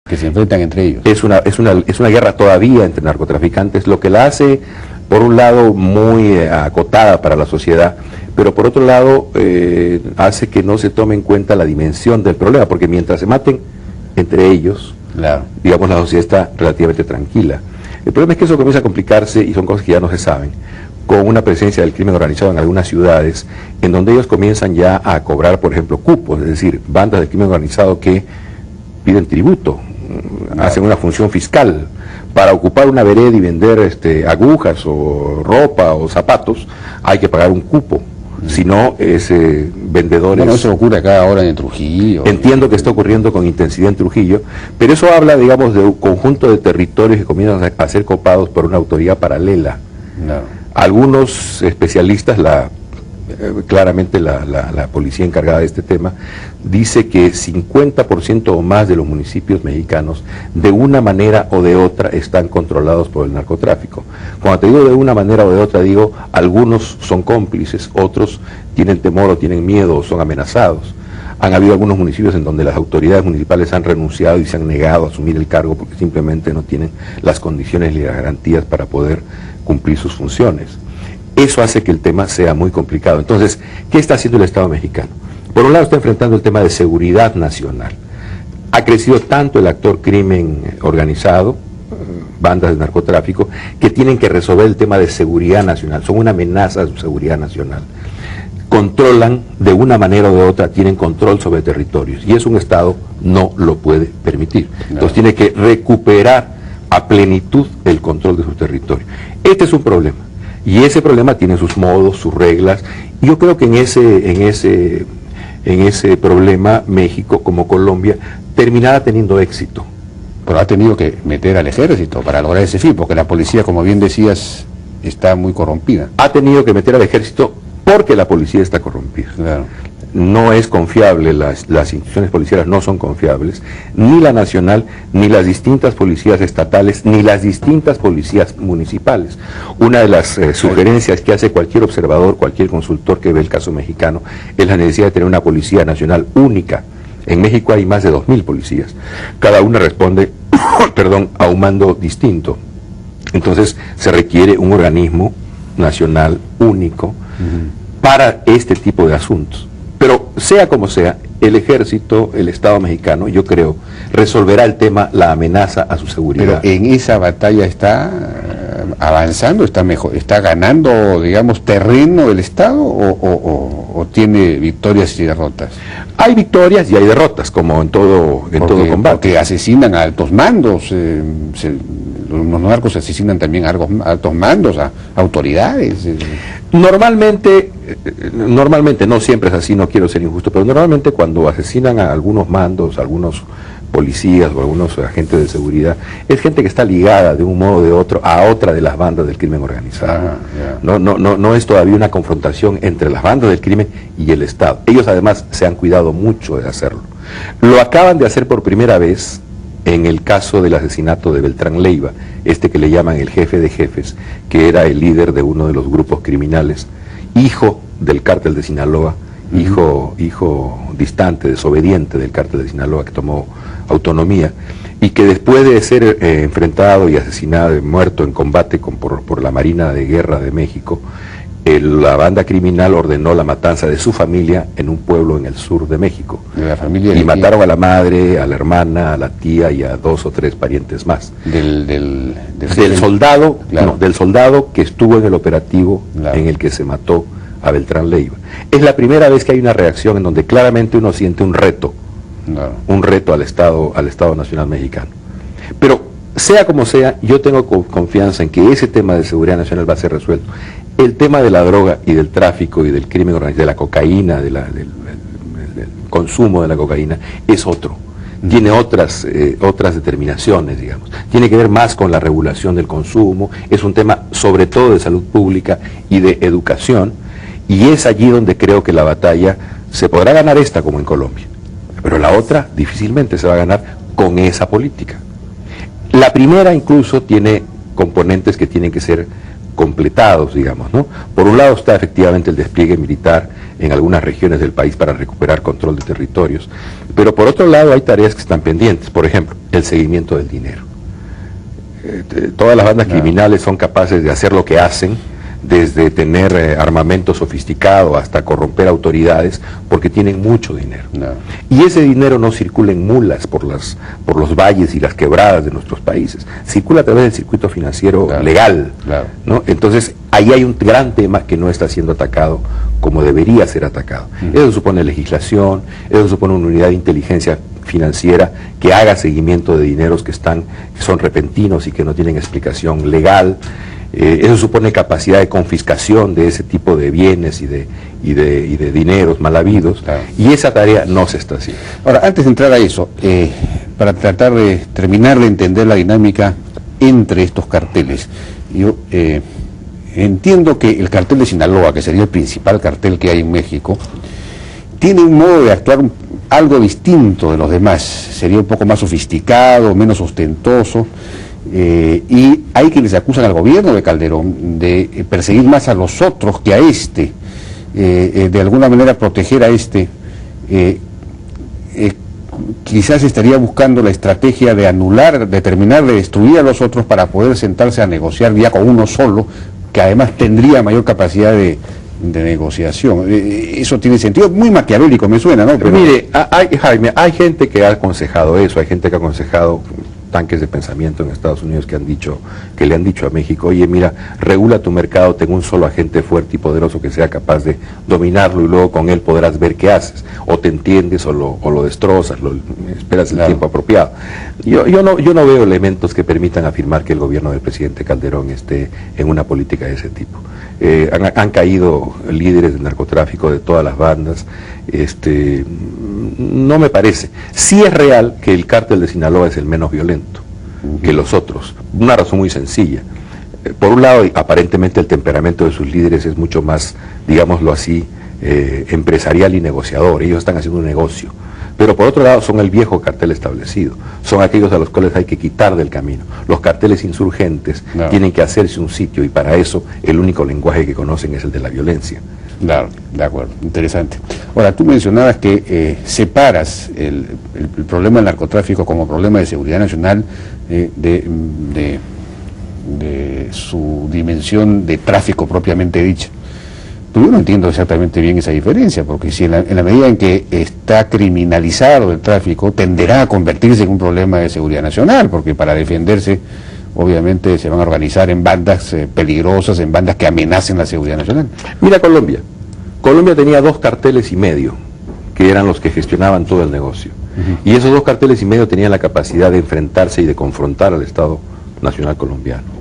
Que se enfrentan entre ellos. Es una guerra todavía entre narcotraficantes, lo que la hace, por un lado, muy acotada para la sociedad, pero por otro lado, hace que no se tome en cuenta la dimensión del problema, porque mientras se maten entre ellos, claro, digamos, la sociedad está relativamente tranquila. El problema es que eso comienza a complicarse, y son cosas que ya no se saben, con una presencia del crimen organizado en algunas ciudades, en donde ellos comienzan ya a cobrar, por ejemplo, cupos, es decir, bandas del crimen organizado que piden tributo, hacen una función fiscal. Para ocupar una vereda y vender agujas o ropa o zapatos, hay que pagar un cupo. Si no, vendedores... Bueno, eso ocurre acá ahora en Trujillo. Entiendo que está ocurriendo con intensidad en Trujillo, pero eso habla, digamos, de un conjunto de territorios que comienzan a ser copados por una autoridad paralela. No. Algunos especialistas, claramente la policía encargada de este tema, dice que 50% o más de los municipios mexicanos, de una manera o de otra, están controlados por el narcotráfico. Cuando te digo de una manera o de otra, digo, algunos son cómplices, otros tienen temor o tienen miedo o son amenazados. Han habido algunos municipios en donde las autoridades municipales han renunciado y se han negado a asumir el cargo porque simplemente no tienen las condiciones y las garantías para poder cumplir sus funciones. Eso hace que el tema sea muy complicado. Entonces, ¿qué está haciendo el Estado mexicano? Por un lado está enfrentando el tema de seguridad nacional. Ha crecido tanto el actor crimen organizado, bandas de narcotráfico, que tienen que resolver el tema de seguridad nacional. Son una amenaza a su seguridad nacional. Controlan de una manera o de otra, tienen control sobre territorios. Y eso un Estado no lo puede permitir. Entonces tiene que recuperar a plenitud el control de su territorio. Este es un problema. Y ese problema tiene sus modos, sus reglas. Y yo creo que en ese problema México, como Colombia, terminará teniendo éxito. Pero ha tenido que meter al ejército para lograr ese fin, porque la policía, como bien decías, está muy corrompida. Ha tenido que meter al ejército porque la policía está corrompida. Claro. No es confiable, las instituciones policiales no son confiables, ni la nacional, ni las distintas policías estatales, ni las distintas policías municipales. Una de las sugerencias que hace cualquier observador, cualquier consultor que ve el caso mexicano, es la necesidad de tener una policía nacional única. En México hay más de 2.000 policías. Cada una responde a un mando distinto. Entonces se requiere un organismo nacional único para este tipo de asuntos. Pero sea como sea, el ejército, el Estado mexicano, yo creo, resolverá el tema, la amenaza a su seguridad. Pero en esa batalla está avanzando, está ganando, digamos, terreno el Estado o tiene victorias y derrotas. Hay victorias y hay derrotas, como en todo combate. Porque asesinan a altos mandos, los narcos asesinan también a altos mandos, a autoridades. Normalmente, no siempre es así, no quiero ser injusto, pero normalmente cuando asesinan a algunos mandos, a algunos policías o a algunos agentes de seguridad, es gente que está ligada de un modo o de otro a otra de las bandas del crimen organizado. No es todavía una confrontación entre las bandas del crimen y el Estado. Ellos además se han cuidado mucho de hacerlo. Lo acaban de hacer por primera vez en el caso del asesinato de Beltrán Leiva, que le llaman el jefe de jefes, que era el líder de uno de los grupos criminales, hijo del cártel de Sinaloa, hijo distante, desobediente del cártel de Sinaloa, que tomó autonomía, y que después de ser enfrentado y asesinado, muerto en combate por la Marina de Guerra de México, la banda criminal ordenó la matanza de su familia en un pueblo en el sur de México. Y mataron a la madre, a la hermana, a la tía y a 2 o 3 parientes más. Del soldado, claro. No, del soldado que estuvo en el operativo, claro, en el que se mató a Beltrán Leiva. Es la primera vez que hay una reacción en donde claramente uno siente un reto, claro, un reto al Estado Nacional Mexicano. Pero sea como sea, yo tengo confianza en que ese tema de seguridad nacional va a ser resuelto. El tema de la droga y del tráfico y del crimen organizado, de la cocaína, del consumo de la cocaína, es otro. Tiene otras determinaciones, digamos. Tiene que ver más con la regulación del consumo, es un tema sobre todo de salud pública y de educación, y es allí donde creo que la batalla se podrá ganar esta como en Colombia, pero la otra difícilmente se va a ganar con esa política. La primera incluso tiene componentes que tienen que ser completados, digamos, ¿no? Por un lado está efectivamente el despliegue militar en algunas regiones del país para recuperar control de territorios, pero por otro lado hay tareas que están pendientes, por ejemplo, el seguimiento del dinero. Todas las bandas criminales son capaces de hacer lo que hacen, desde tener armamento sofisticado hasta corromper autoridades, porque tienen mucho dinero. Y ese dinero no circula en mulas por los valles y las quebradas de nuestros países, circula a través del circuito financiero legal, ¿no? Entonces ahí hay un gran tema que no está siendo atacado como debería ser atacado. Eso supone legislación, eso supone una unidad de inteligencia financiera que haga seguimiento de dineros que son repentinos y que no tienen explicación legal. Eso supone capacidad de confiscación de ese tipo de bienes y de dineros mal habidos, y esa tarea no se está haciendo. Ahora, antes de entrar a eso, para tratar de terminar de entender la dinámica entre estos carteles, yo entiendo que el cartel de Sinaloa, que sería el principal cartel que hay en México, tiene un modo de actuar algo distinto de los demás, sería un poco más sofisticado, menos ostentoso. Y hay quienes acusan al gobierno de Calderón de perseguir más a los otros que a este, de alguna manera proteger a este. Quizás estaría buscando la estrategia de anular, de terminar de destruir a los otros para poder sentarse a negociar ya con uno solo, que además tendría mayor capacidad de negociación. Eso tiene sentido, muy maquiavélico me suena, ¿no? Pero mire, Jaime, hay gente que ha aconsejado eso, hay gente que ha aconsejado tanques de pensamiento en Estados Unidos que le han dicho a México, oye, mira, regula tu mercado, ten un solo agente fuerte y poderoso que sea capaz de dominarlo y luego con él podrás ver qué haces, o te entiendes o lo destrozas, esperas el tiempo apropiado. Yo no veo elementos que permitan afirmar que el gobierno del presidente Calderón esté en una política de ese tipo. Han caído líderes del narcotráfico de todas las bandas, no me parece. Sí es real que el cártel de Sinaloa es el menos violento que los otros, una razón muy sencilla. Por un lado, aparentemente el temperamento de sus líderes es mucho más, digámoslo así, empresarial y negociador, ellos están haciendo un negocio. Pero por otro lado son el viejo cartel establecido, son aquellos a los cuales hay que quitar del camino. Los carteles insurgentes tienen que hacerse un sitio y para eso el único lenguaje que conocen es el de la violencia. Claro, de acuerdo, interesante. Ahora, tú mencionabas que separas el problema del narcotráfico como problema de seguridad nacional de su dimensión de tráfico propiamente dicha. Pero yo no entiendo exactamente bien esa diferencia, porque si en la medida en que está criminalizado el tráfico, tenderá a convertirse en un problema de seguridad nacional, porque para defenderse, obviamente, se van a organizar en bandas peligrosas, en bandas que amenacen la seguridad nacional. Mira Colombia. Colombia tenía 2 carteles y medio, que eran los que gestionaban todo el negocio. Y esos 2 carteles y medio tenían la capacidad de enfrentarse y de confrontar al Estado Nacional colombiano.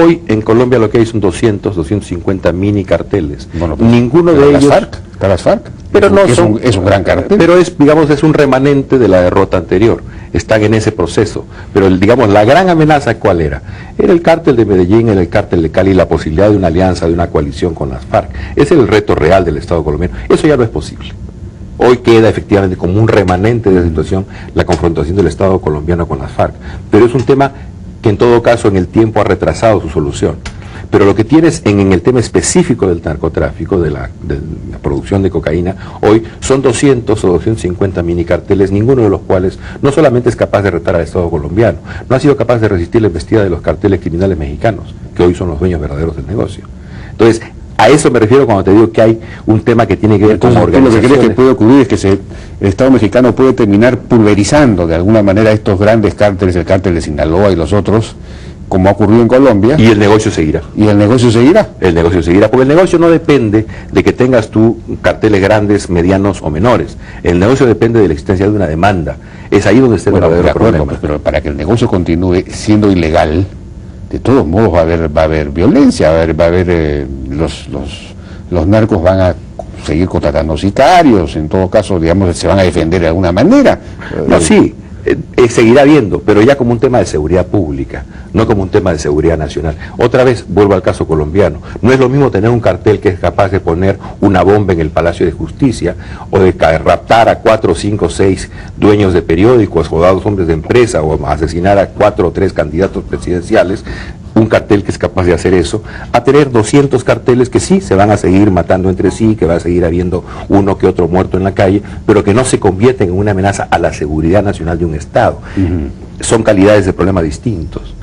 Hoy en Colombia lo que hay son 250 mini carteles. Bueno, ninguno de ellos... Está las FARC. Pero no es un gran cartel. Pero es un remanente de la derrota anterior. Están en ese proceso. Pero la gran amenaza, ¿cuál era? Era el cártel de Medellín, era el cártel de Cali, la posibilidad de una alianza, de una coalición con las FARC. Ese es el reto real del Estado colombiano. Eso ya no es posible. Hoy queda efectivamente como un remanente de la situación la confrontación del Estado colombiano con las FARC. Pero es un tema que en todo caso en el tiempo ha retrasado su solución. Pero lo que tienes en el tema específico del narcotráfico, de la producción de cocaína, hoy son 200 o 250 mini carteles, ninguno de los cuales no solamente es capaz de retar al Estado colombiano, no ha sido capaz de resistir la embestida de los carteles criminales mexicanos, que hoy son los dueños verdaderos del negocio. Entonces, a eso me refiero cuando te digo que hay un tema que tiene que ver con organizaciones. Lo que crees que puede ocurrir es que el Estado mexicano puede terminar pulverizando de alguna manera estos grandes cárteles, el cártel de Sinaloa y los otros, como ha ocurrido en Colombia. Y el negocio seguirá. ¿Y el negocio seguirá? El negocio seguirá, porque el negocio no depende de que tengas tú carteles grandes, medianos o menores. El negocio depende de la existencia de una demanda. Es ahí donde está el verdadero problema. Pero para que el negocio continúe siendo ilegal, de todos modos va a haber violencia, va a haber los narcos van a seguir contratando sicarios, en todo caso, digamos, se van a defender de alguna manera. No, sí, seguirá habiendo, pero ya como un tema de seguridad pública, no como un tema de seguridad nacional. Otra vez, vuelvo al caso colombiano, no es lo mismo tener un cartel que es capaz de poner una bomba en el Palacio de Justicia, o de raptar a 4, 5, 6 dueños de periódicos, o a 2 hombres de empresa, o asesinar a 4 o 3 candidatos presidenciales, un cartel que es capaz de hacer eso, a tener 200 carteles que sí se van a seguir matando entre sí, que va a seguir habiendo uno que otro muerto en la calle, pero que no se convierten en una amenaza a la seguridad nacional de un Estado. Son calidades de problema distintos.